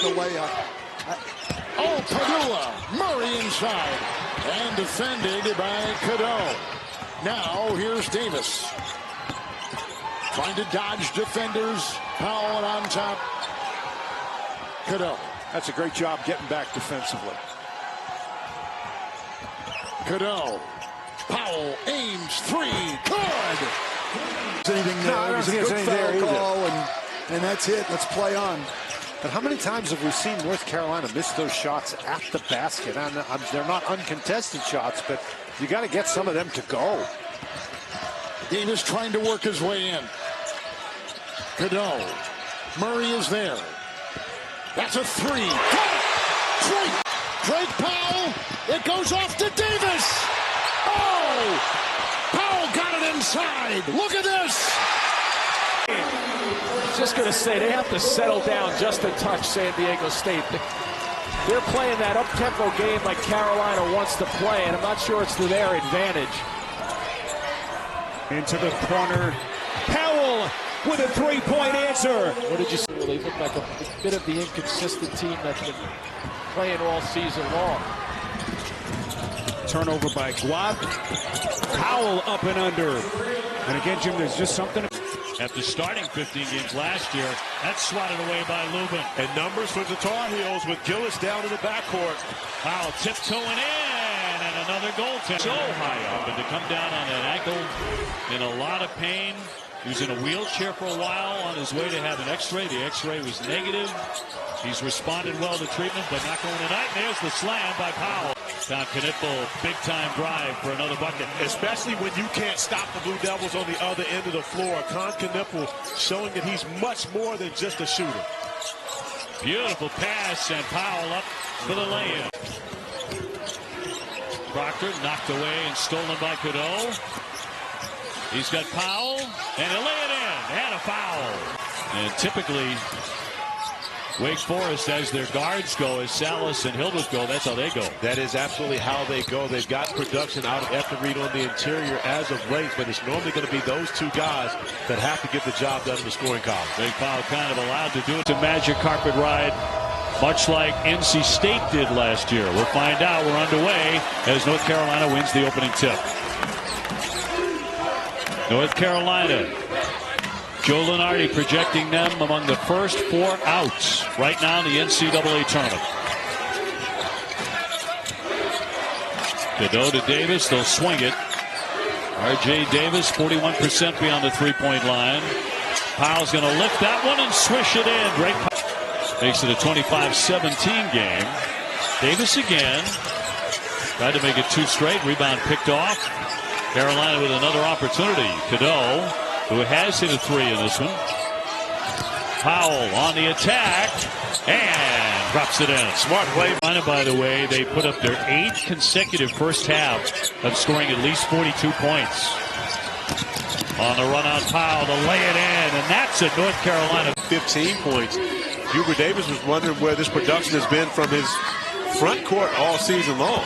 the layup. Oh, Padula, Murray inside, and defended by Cadeau. Now here's Davis. Trying to dodge defenders. Powell on top. Cadeau. That's a great job getting back defensively. Cadeau. Powell aims three. Good. Anything there. No, I don't think there's anything there either. And that's it. Let's play on. But how many times have we seen North Carolina miss those shots at the basket? They're not uncontested shots, but you got to get some of them to go. Davis trying to work his way in. Cadeau. Murray is there. That's a three. Drake Powell. It goes off to Davis. Oh! Powell got it inside. Look at this. Just going to say they have to settle down just a touch, San Diego State. They're playing that up-tempo game like Carolina wants to play, and I'm not sure it's to their advantage. Into the corner. Powell with a three-point answer. What did you see? Well, they look like a bit of the inconsistent team that's been playing all season long. Turnover by Guab. Powell up and under. And again, Jim, there's just something. After starting 15 games last year, that's swatted away by Lubin. And numbers for the Tar Heels with Gillis down in the backcourt. Powell tiptoeing in, and another goal. So high up, and to come down on that ankle in a lot of pain. He was in a wheelchair for a while on his way to have an x-ray. The x-ray was negative. He's responded well to treatment, but not going tonight. And there's the slam by Powell. Found Knitzel, big-time drive for another bucket. Especially when you can't stop the Blue Devils on the other end of the floor. Knitzel showing that he's much more than just a shooter. Beautiful pass, and Powell up for the lay-in. Proctor knocked away and stolen by Cadeau. He's got Powell, and he'll lay it in, and a foul. And typically, Wake Forest, as their guards go, as Salas and Hildreth go, that's how they go. That is absolutely how they go. They've got production out of Efton Reed on the interior as of late, but it's normally going to be those two guys that have to get the job done in the scoring column. Big Powell kind of allowed to do it. It's a magic carpet ride, much like NC State did last year. We'll find out. We're underway as North Carolina wins the opening tip. North Carolina, Joe Lunardi projecting them among the first four outs right now in the NCAA tournament. Cadeau to Davis, they'll swing it. R.J. Davis, 41% beyond the three-point line. Powell's going to lift that one and swish it in. Great. Makes it a 25-17 game. Davis again. Tried to make it two straight. Rebound picked off. Carolina with another opportunity. Cadeau, who has hit a three in this one. Powell on the attack and drops it in. Smart play. By the way, they put up their 8th consecutive first half of scoring at least 42 points. On the run out, Powell to lay it in, and that's it. North Carolina. 15 points. Hubert Davis was wondering where this production has been from his front court all season long.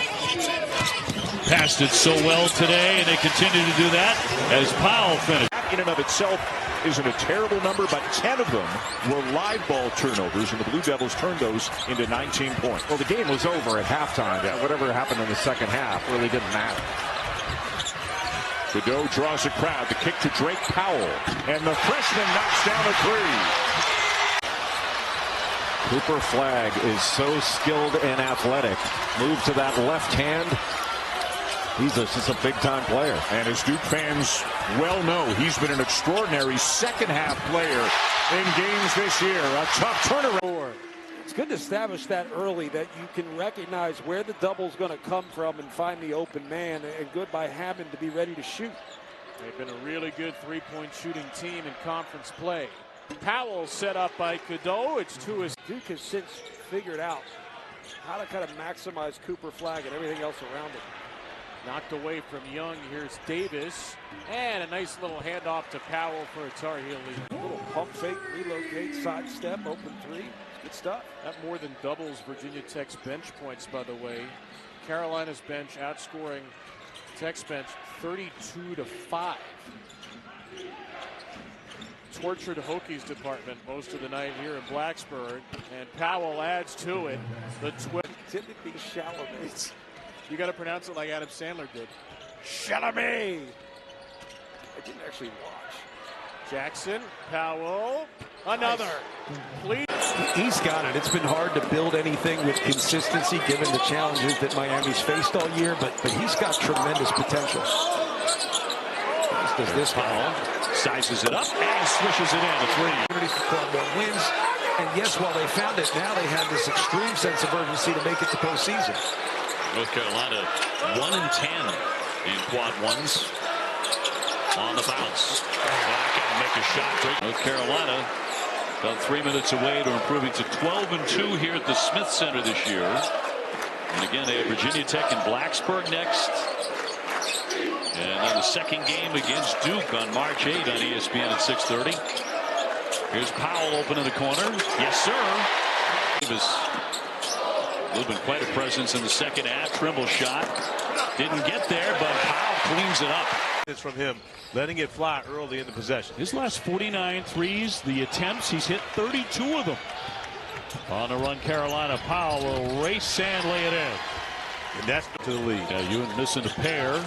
Passed it so well today, and they continue to do that as Powell finished. That in and of itself isn't a terrible number, but 10 of them were live ball turnovers, and the Blue Devils turned those into 19 points. Well, the game was over at halftime. Yeah, whatever happened in the second half really didn't matter. Cadeau draws a crowd. The kick to Drake Powell, and the freshman knocks down a three. Cooper Flagg is so skilled and athletic. Move to that left hand. He's just a big-time player. And as Duke fans well know, he's been an extraordinary second-half player in games this year. A tough turnaround. It's good to establish that early, that you can recognize where the double's going to come from and find the open man, and good by Hammond to be ready to shoot. They've been a really good three-point shooting team in conference play. Powell set up by Cadeau. It's to his. Duke has since figured out how to kind of maximize Cooper Flagg and everything else around him. Knocked away from Young. Here's Davis. And a nice little handoff to Powell for a Tar Heel lead. A little pump fake, relocate, sidestep, open three. Good stuff. That more than doubles Virginia Tech's bench points, by the way. Carolina's bench outscoring Tech's bench 32-5. tortured Hokies department most of the night here in Blacksburg, and Powell adds to it. The Timothy Chalamet. You got to pronounce it like Adam Sandler did. Chalamet. I didn't actually watch. Jackson, Powell, another. Please. He's got it. It's been hard to build anything with consistency given the challenges that Miami's faced all year, but he's got tremendous potential. Does this Powell sizes it up and swishes it in. A three. For more wins. And yes, while they found it, now they have this extreme sense of urgency to make it to postseason. North Carolina 1-10 in quad ones. On the bounce. Back and make a shot. North Carolina about 3 minutes away to improving to 12-2 here at the Smith Center this year. And again, they have Virginia Tech and Blacksburg next. And then the second game against Duke on March 8 on ESPN at 6:30. Here's Powell open in the corner. Yes, sir. Davis will been quite a presence in the second half. Trimble shot. Didn't get there, but Powell cleans it up. It's from him, letting it fly early in the possession. His last 49 threes, the attempts, he's hit 32 of them. On the run, Carolina. Powell will race and lay it in. And that's to the lead. Yeah, Ewan missing a pair.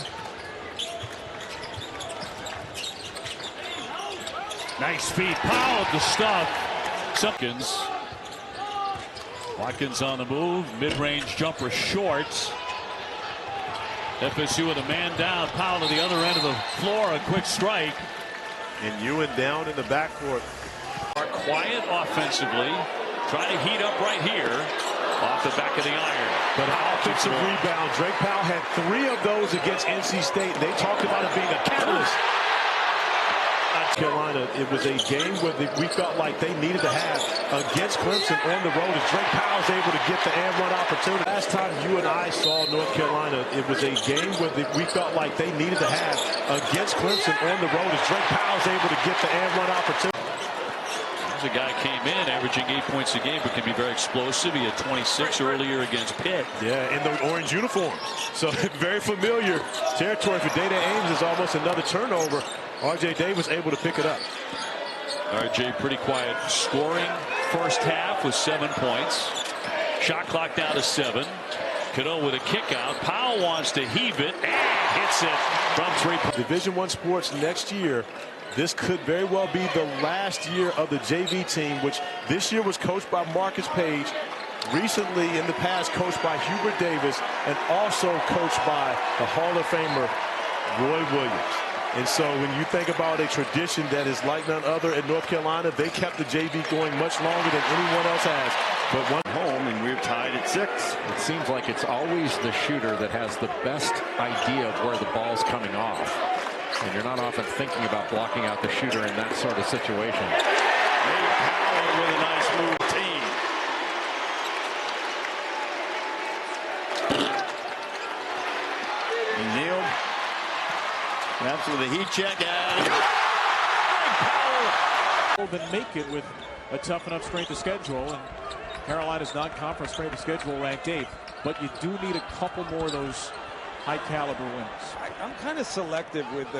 Nice feed. Powell at the stuff. Simpkins. Watkins on the move. Mid-range jumper short. FSU with a man down. Powell to the other end of the floor. A quick strike. And Ewan down in the backcourt. Are quiet offensively. Trying to heat up right here. Off the back of the iron. But offensive rebound. Drake Powell had 3 of those against NC State. They talked about it being a catalyst. Carolina, it was a game where we felt like they needed to have against Clemson on the road as Drake Powell's able to get the and run opportunity. Last time you and I saw North Carolina, it was a game where we felt like they needed to have against Clemson on the road as Drake Powell's able to get the and run opportunity. There's a guy came in averaging 8 points a game, but can be very explosive. He had 26 earlier against Pitt. Yeah, in the orange uniform. So very familiar territory for Data Ames. Is almost another turnover. R.J. Davis able to pick it up. R.J. pretty quiet scoring first half with 7 points. Shot clock down to 7. Cadeau with a kick out. Powell wants to heave it and hits it from 3. Division I sports next year. This could very well be the last year of the JV team, which this year was coached by Marcus Page. Recently, in the past, coached by Hubert Davis, and also coached by the Hall of Famer Roy Williams. And so when you think about a tradition that is like none other in North Carolina, they kept the JV going much longer than anyone else has. But one home, and we're tied at 6. It seems like it's always the shooter that has the best idea of where the ball's coming off. And you're not often thinking about blocking out the shooter in that sort of situation. Ray Powell with a nice move team. Neal. Perhaps with a heat check. Then make it with a tough enough strength of schedule, and Carolina's non-conference strength of schedule ranked 8th. But you do need a couple more of those high caliber wins. I'm kind of selective with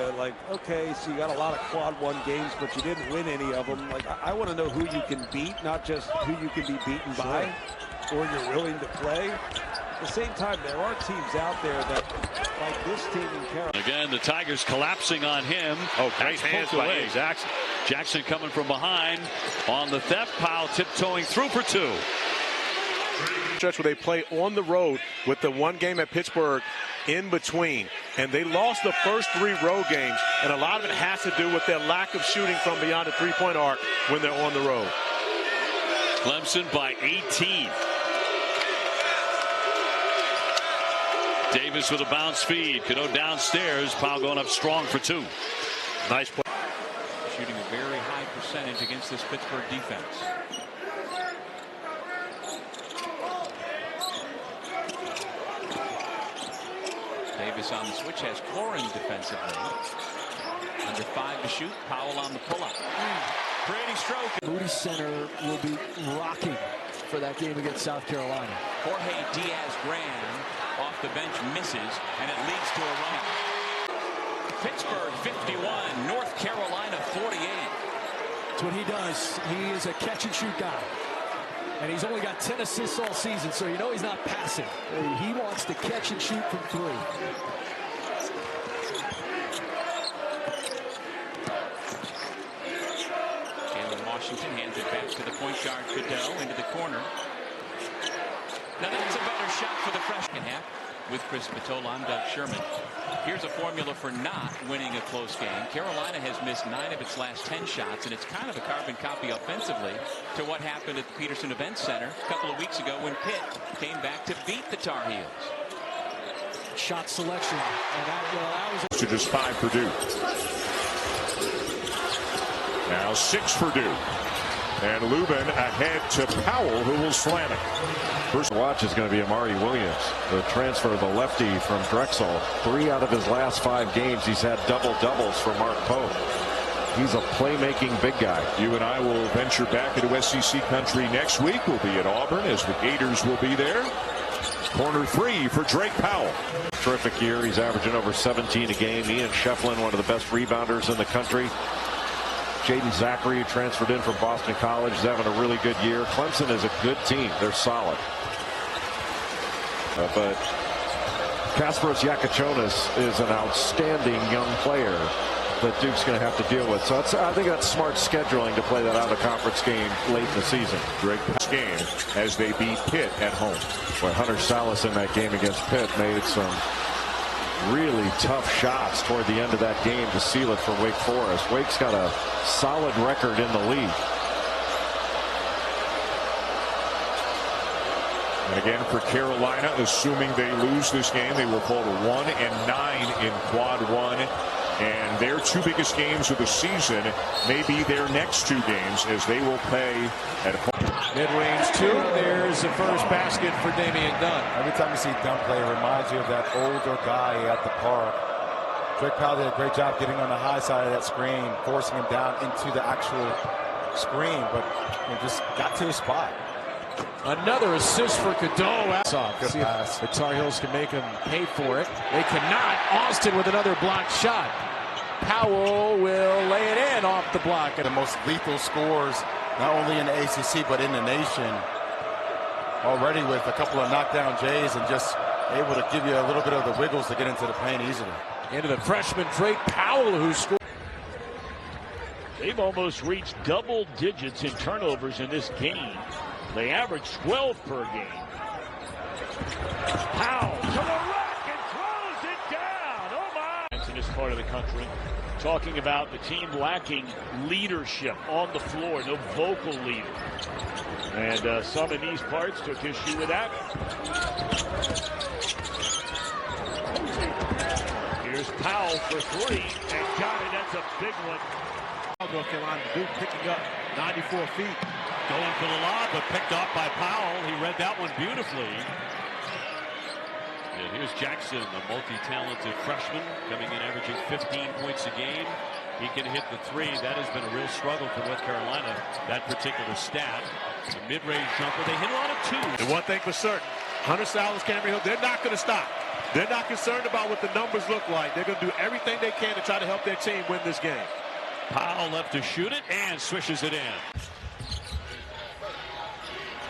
okay, so you got a lot of quad 1 games, but you didn't win any of them. Like, I want to know who you can beat, not just who you can be beaten by or you're willing to play. At the same time, there are teams out there that, like this team in Carolina. Again, the Tigers collapsing on him. Oh, great hands by Jackson. Jackson coming from behind on the theft. Powell tiptoeing through for 2. Stretch where they play on the road with the 1 game at Pittsburgh in between, and they lost the first 3 road games, and a lot of it has to do with their lack of shooting from beyond the 3-point arc when they're on the road. Clemson by 18. Davis with a bounce feed. Cadeau downstairs. Powell going up strong for 2. Nice play. Shooting a very high percentage against this Pittsburgh defense. Davis on the switch has Corin defensively. Under 5 to shoot. Powell on the pull-up. Pretty stroke. Moody Center will be rocking for that game against South Carolina. Jorge Diaz-Gran off the bench misses, and it leads to a run. Pittsburgh 51, North Carolina 48. That's what he does. He is a catch-and-shoot guy. And he's only got 10 assists all season, so you know he's not passing. He wants to catch and shoot from three. Jalen Washington hands it back to the point guard, Cadeau, into the corner. Now that's a better shot for the freshman half. With Chris Patola, I'm Doug Sherman. Here's a formula for not winning a close game. Carolina has missed 9 of its last 10 shots, and it's kind of a carbon copy offensively to what happened at the Peterson Event Center a couple of weeks ago when Pitt came back to beat the Tar Heels. Shot selection, and that was to just 5 for Duke. Now 6 for Duke. And Lubin ahead to Powell, who will slam it. First watch is going to be Amari Williams, the transfer of the lefty from Drexel. 3 out of his last 5 games, he's had double-doubles for Mark Pope. He's a playmaking big guy. You and I will venture back into SEC country next week. We'll be at Auburn as the Gators will be there. Corner 3 for Drake Powell. Terrific year. He's averaging over 17 a game. Ian Shefflin, one of the best rebounders in the country. Jaden Zachary, transferred in from Boston College, is having a really good year. Clemson is a good team. They're solid. But Kasparas Yakachonis is an outstanding young player that Duke's going to have to deal with. So I think that's smart scheduling to play that out of conference game late in the season. Drake game as they beat Pitt at home. Boy, Hunter Salas in that game against Pitt made some really tough shots toward the end of that game to seal it for Wake Forest. Wake's got a solid record in the league. And again for Carolina, assuming they lose this game, they will fall to 1-9 in quad 1. And their 2 biggest games of the season may be their next 2 games as they will play at home. Mid-range 2. There's the first basket for Damian Dunn. Every time you see Dunn play, it reminds you of that older guy at the park. Drake Powell did a great job getting on the high side of that screen, forcing him down into the actual screen, but he just got to his spot. Another assist for Cadeau. Good See pass. if the Tar Heels can make him pay for it. They cannot. Austin with another blocked shot. Powell will lay it in off the block. The most lethal scores, not only in the ACC, but in the nation. Already with a couple of knockdown Jays and just able to give you a little bit of the wiggles to get into the paint easily. Into the freshman Drake Powell, who scored. They've almost reached double digits in turnovers in this game. They average 12 per game. Powell to the rack and throws it down. Oh my! In this part of the country, talking about the team lacking leadership on the floor, no vocal leader. And some in these parts took issue with that. Here's Powell for 3 and got it. That's a big one. North Carolina, Duke picking up 94 feet. Going for the lob, but picked off by Powell. He read that one beautifully. And here's Jackson, a multi-talented freshman, coming in averaging 15 points a game. He can hit the 3. That has been a real struggle for North Carolina, that particular stat. The mid-range jumper, they hit a lot of 2s. And one thing for certain, Hunter Salas, Cameron Hill, they're not going to stop. They're not concerned about what the numbers look like. They're going to do everything they can to try to help their team win this game. Powell left to shoot it and swishes it in.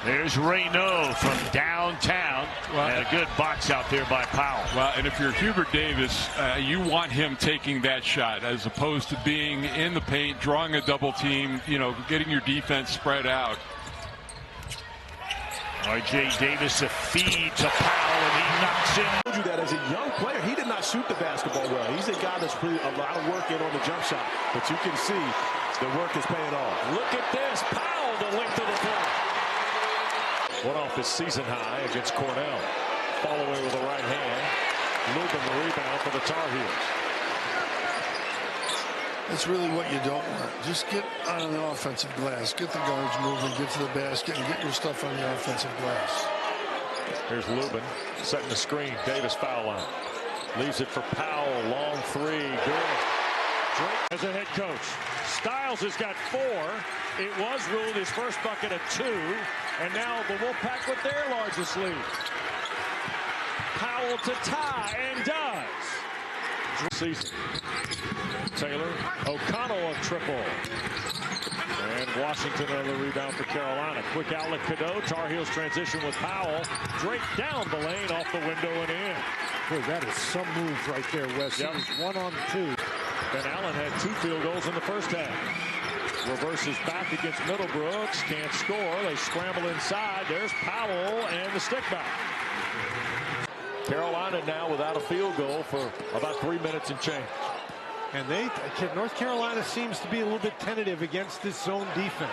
There's Raynaud from downtown. And a good box out there by Powell. Well, and if you're Hubert Davis, you want him taking that shot as opposed to being in the paint, drawing a double team, getting your defense spread out. R.J. Davis a feed to Powell, and he knocks in. I told you that as a young player, he did not shoot the basketball well. He's a guy that's put a lot of work in on the jump shot. But you can see the work is paying off. Look at this. Powell the length of the floor. One off his season high against Cornell. Following with the right hand. Lubin the rebound for the Tar Heels. That's really what you don't want. Just get on the offensive glass. Get the guards moving, get to the basket, and get your stuff on the offensive glass. Here's Lubin setting the screen. Davis foul line. Leaves it for Powell. Long 3. Good. Drake as a head coach. Styles has got 4. It was ruled his first bucket at 2. And now the Wolfpack with their largest lead. Powell to tie and does. season. Taylor, O'Connell a triple. And Washington on the rebound for Carolina. Quick outlet, Cadeau. Tar Heels transition with Powell. Drake down the lane, off the window and in. Boy, that is some moves right there, Wes. Yep. It was 1-on-2. Ben Allen had 2 field goals in the first half. Reverses back against Middlebrooks. Can't score. They scramble inside. There's Powell and the stick back. Carolina now without a field goal for about 3 minutes and change. And North Carolina seems to be a little bit tentative against this zone defense.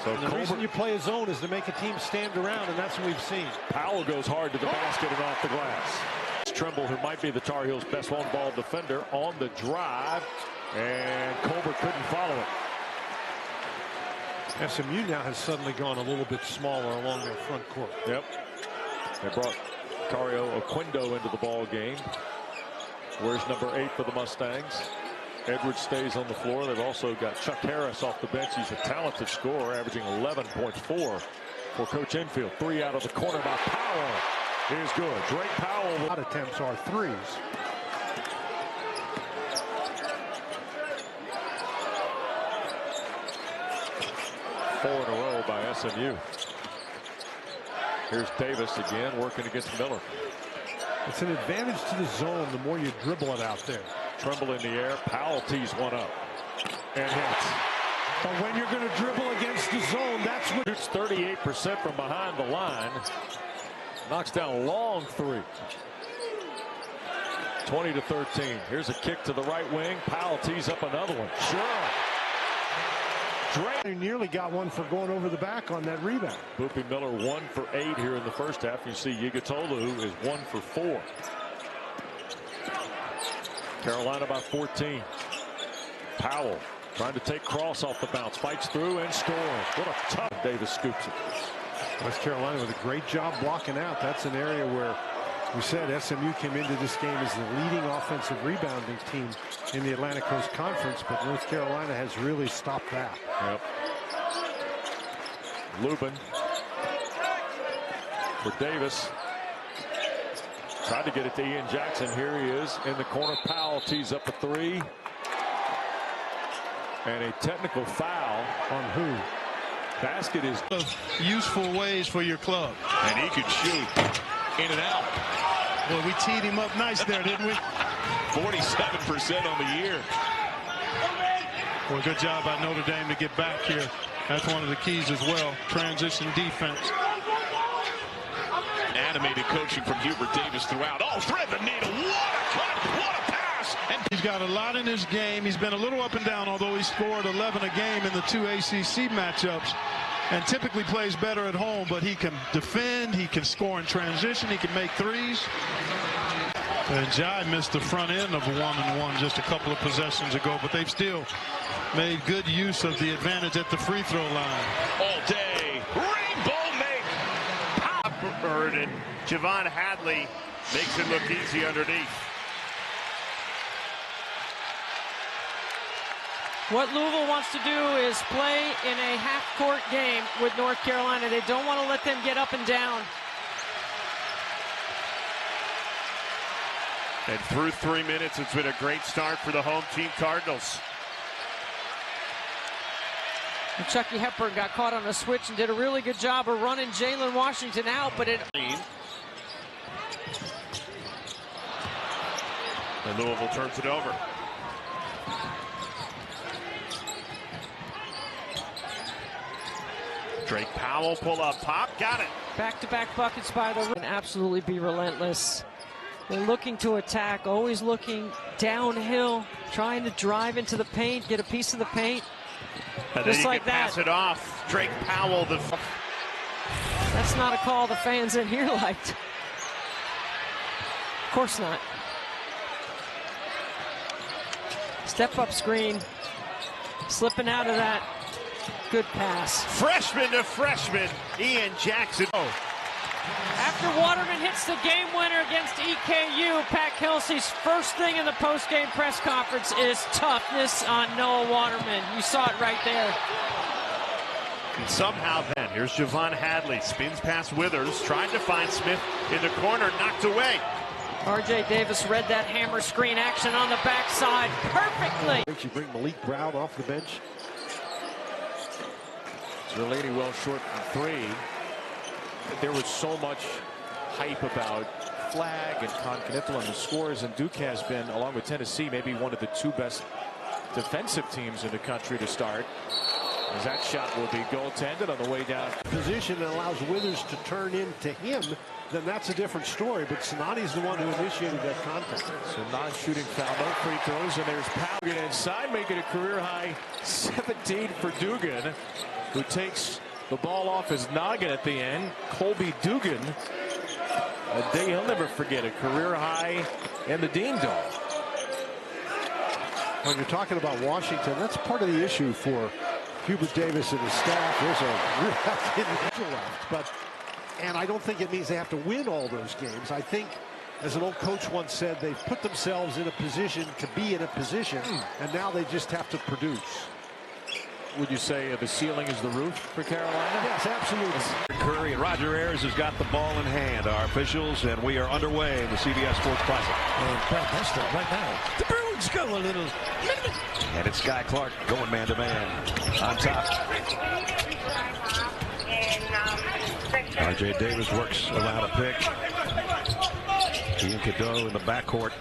So and the reason you play a zone is to make a team stand around, and that's what we've seen. Powell goes hard to the basket and off the glass. Trimble, who might be the Tar Heels' best one-ball defender, on the drive, and Colbert couldn't follow it. SMU now has suddenly gone a little bit smaller along their front court. Yep. They brought Cario Oquindo into the ball game. Where's number 8 for the Mustangs? Edwards stays on the floor. They've also got Chuck Harris off the bench. He's a talented scorer, averaging 11.4 for Coach Enfield. 3 out of the corner by Powell is good. Drake Powell. A lot of attempts are threes. Four in a row by SMU. Here's Davis again working against Miller. It's an advantage to the zone the more you dribble it out there. Trimble in the air. Powell tees one up and hits. But when you're going to dribble against the zone, that's what. Shoots 38% from behind the line. Knocks down long 3. 20-13. Here's a kick to the right wing. Powell tees up another one. Sure. Drake nearly got one for going over the back on that rebound. Boopy Miller 1 for 8 here in the first half. You see Yigitolu is 1 for 4. Carolina by 14. Powell trying to take Cross off the bounce. Fights through and scores. What a tough. Davis scoops it. West Carolina with a great job blocking out. That's an area where we said SMU came into this game as the leading offensive rebounding team in the Atlantic Coast Conference, but North Carolina has really stopped that. Yep. Lubin for Davis. Tried to get it to Ian Jackson. Here he is in the corner. Powell tees up a 3. And a technical foul on who? Basket is useful ways for your club. And he could shoot in and out. Well, we teed him up nice there, didn't we? 47% on the year. Well, good job by Notre Dame to get back here. That's one of the keys as well. Transition defense. Animated coaching from Hubert Davis throughout. Oh, thread the needle. What a cut. What a pass. And he's got a lot in his game. He's been a little up and down, although he scored 11 a game in the 2 ACC matchups. And typically plays better at home, but he can defend, he can score in transition, he can make threes. And Jai missed the front end of a 1-and-1 just a couple of possessions ago, but they've still made good use of the advantage at the free throw line. All day, rainbow make. Bird and Javon Hadley makes it look easy underneath. What Louisville wants to do is play in a half-court game with North Carolina. They don't want to let them get up and down. And through 3 minutes, it's been a great start for the home team Cardinals. And Chucky Hepburn got caught on a switch and did a really good job of running Jalen Washington out, but it... And Louisville turns it over. Drake Powell pull up pop, got it. Back-to-back buckets by the... And absolutely be relentless. They're looking to attack, always looking downhill, trying to drive into the paint, get a piece of the paint. And just then you like can pass it off. Drake Powell, the... That's not a call the fans in here liked. Of course not. Step-up screen. Slipping out of that. Good pass. Freshman to freshman, Ian Jackson. Oh. After Waterman hits the game winner against EKU, Pat Kelsey's first thing in the post-game press conference is toughness on Noah Waterman. You saw it right there. And somehow then, here's Javon Hadley, spins past Withers, trying to find Smith in the corner, knocked away. R.J. Davis read that hammer screen action on the backside perfectly. You bring Malik Brown off the bench. Zerlini well short from three. There was so much hype about Flag and Concanipola and the scores, and Duke has been, along with Tennessee, maybe one of the two best defensive teams in the country to start. As that shot will be goaltended on the way down. Position that allows Withers to turn into him, then that's a different story. But Sinani's the one who initiated that contact. So non-shooting foul, no free throws, and there's Powell inside, making a career-high 17 for Dugan, who takes the ball off his noggin at the end. Colby Dugan, a day he'll never forget, a career-high in the Dean Dome. When you're talking about Washington, that's part of the issue for Hubert Davis and his staff. There's a real individual left, and I don't think it means they have to win all those games. I think, as an old coach once said, they've put themselves in a position to be in a position, and now they just have to produce. Would you say the ceiling is the roof for Carolina? Yes, absolutely. Curry and Roger Ayers has got the ball in hand. Our officials, and we are underway in the CBS Sports Classic. That's right now. The Bruins go a little. And it's Sky Clark going man-to-man on top. R.J. Davis works around a pick. Ian Cadeau in the backcourt.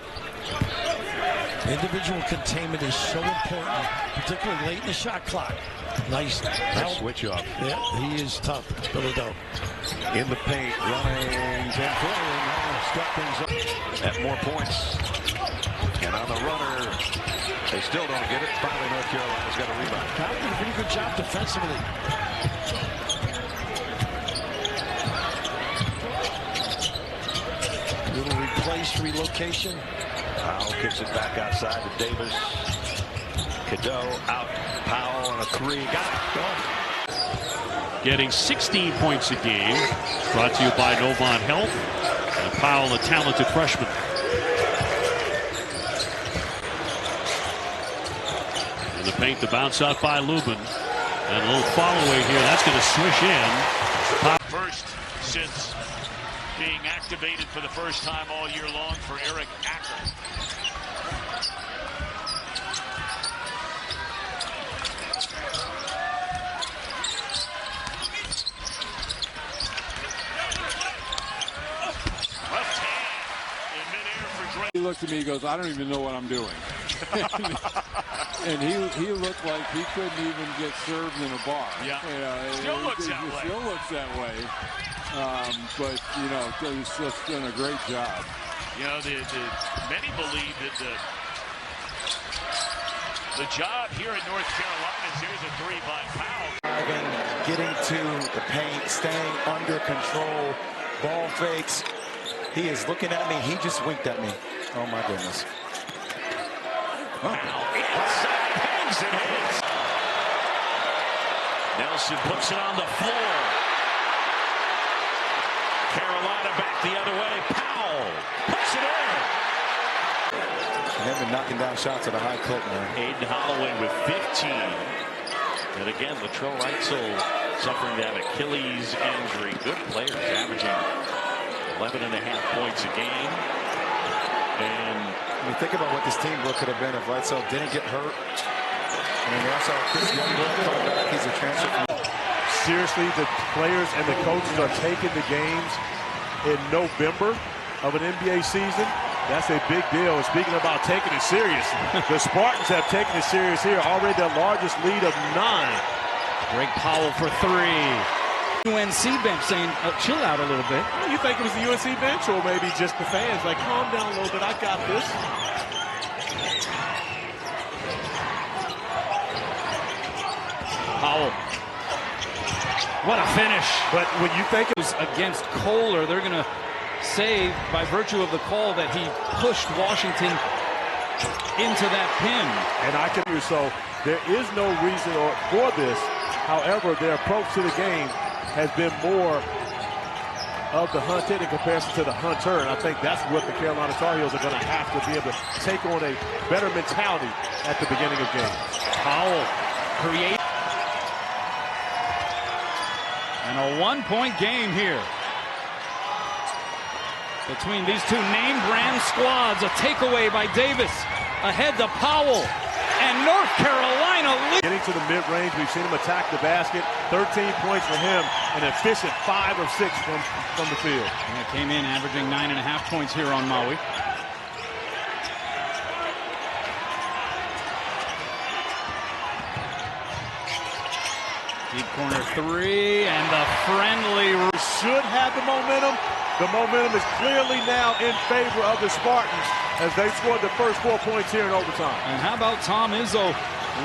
Individual containment is so important, particularly late in the shot clock. Nice help. Switch up. Yeah, he is tough. Bilodeau. In the paint, running and at more points. And on the runner, they still don't get it. Finally, North Carolina's got a rebound. Powell did a pretty good job defensively. Little replace, relocation. Powell kicks it back outside to Davis. Cadeau out. Powell on a three. Got it. Getting 16 points a game. Brought to you by Novant Health. And Powell, a talented freshman. In the paint, the bounce out by Lubin. And a little follow away here. That's going to swish in. First since being activated for the first time all year long for Eric Acker. He looked at me, he goes, I don't even know what I'm doing. And he looked like he couldn't even get served in a bar. Yeah. You know, still looks that way. Still looks that way. But, you know, he's just done a great job. You know, many believe that the job here in North Carolina is here's a three by Powell. Getting to the paint, staying under control, ball fakes. He is looking at me. He just winked at me. Oh, my goodness. Inside, hangs and hits. Nelson puts it on the floor. Carolina back the other way. Powell puts it in. They've been knocking down shots at a high clip, man. Aiden Holloway with 15. And again, Latrell Wrightsell suffering that Achilles injury. Good players, averaging 11.5 points a game. And when you think about what this team could have been if Wrightsell didn't get hurt. And we also have Chris Youngblood coming back. He's a transfer. Seriously, the players and the coaches are taking the games in November of an NBA season. That's a big deal. And speaking about taking it serious, the Spartans have taken it serious here. Already their largest lead of 9. Greg Powell for three. UNC bench saying, chill out a little bit. You think it was the UNC bench or maybe just the fans? Like, calm down a little bit. I got this. Powell. What a finish. But when you think it was against Kohler, they're going to say by virtue of the call that he pushed Washington into that pin. And I can hear, so there is no reason for this. However, their approach to the game has been more of the hunted in comparison to the hunter. And I think that's what the Carolina Tar Heels are going to have to be able to take on a better mentality at the beginning of games. Powell create. And a one-point game here. between these two name brand squads. A takeaway by Davis. Ahead to Powell. And North Carolina getting to the mid-range. We've seen him attack the basket. 13 points for him. An efficient 5 of 6 from the field. Yeah, came in averaging 9.5 points here on Maui. Deep corner three, and the friendly should have the momentum. The momentum is clearly now in favor of the Spartans as they scored the first 4 points here in overtime. And how about Tom Izzo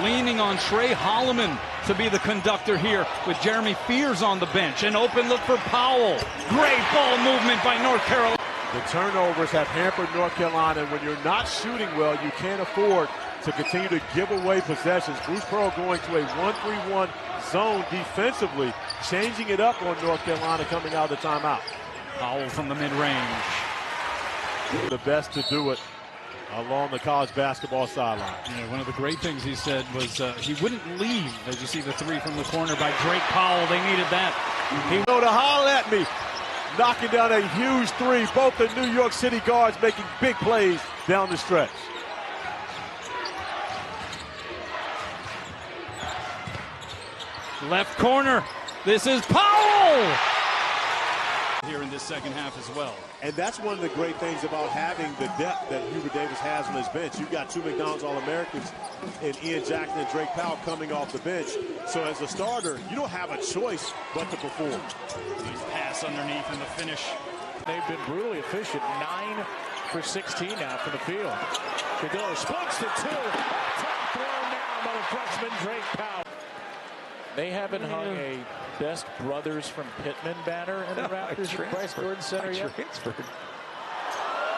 leaning on Trey Holloman to be the conductor here with Jeremy Fears on the bench. An open look for Powell. Great ball movement by North Carolina. The turnovers have hampered North Carolina, and when you're not shooting well, you can't afford to continue to give away possessions. Bruce Pearl going to a 1-3-1 zone defensively, changing it up on North Carolina coming out of the timeout. Powell from the mid-range. The best to do it along the college basketball sideline. Yeah, one of the great things he said was he wouldn't leave, as you see the three from the corner by Drake Powell. They needed that. He know to holler at me. Knocking down a huge three. Both the New York City guards making big plays down the stretch. Left corner. This is Powell! Here in this second half as well. And that's one of the great things about having the depth that Hubert Davis has on his bench. You've got two McDonald's All-Americans in Ian Jackson and Drake Powell coming off the bench. So as a starter, you don't have a choice but to perform. Nice pass underneath and the finish. They've been brutally efficient. 9 for 16 now from the field. Cadillo splits the two. Top throw now by the freshman Drake Powell. They haven't hung a best brothers from Pittman banner in the Raptors at Bryce Gordon Center yet. Transferred.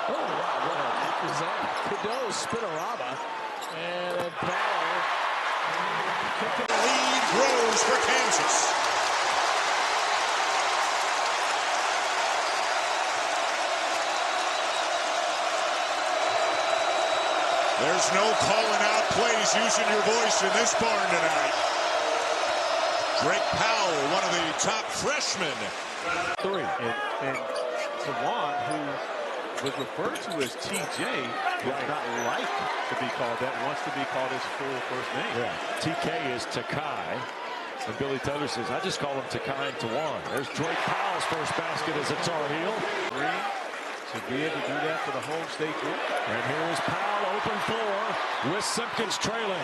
Oh, wow. What is that? Cadillo spinorama. And then Powell. The lead grows for Kansas. There's no calling out plays using your voice in this barn tonight. Drake Powell, one of the top freshmen. Three. And Tawan, who was referred to as TJ, does not like to be called that, wants to be called his full first name. Yeah. TK is Takai. And Billy Taylor says, I just call him Takai and Tawan. There's Drake Powell's first basket as a Tar Heel. Three. To be able to do that for the home state group. And here is Powell, open floor with Simpkins trailing.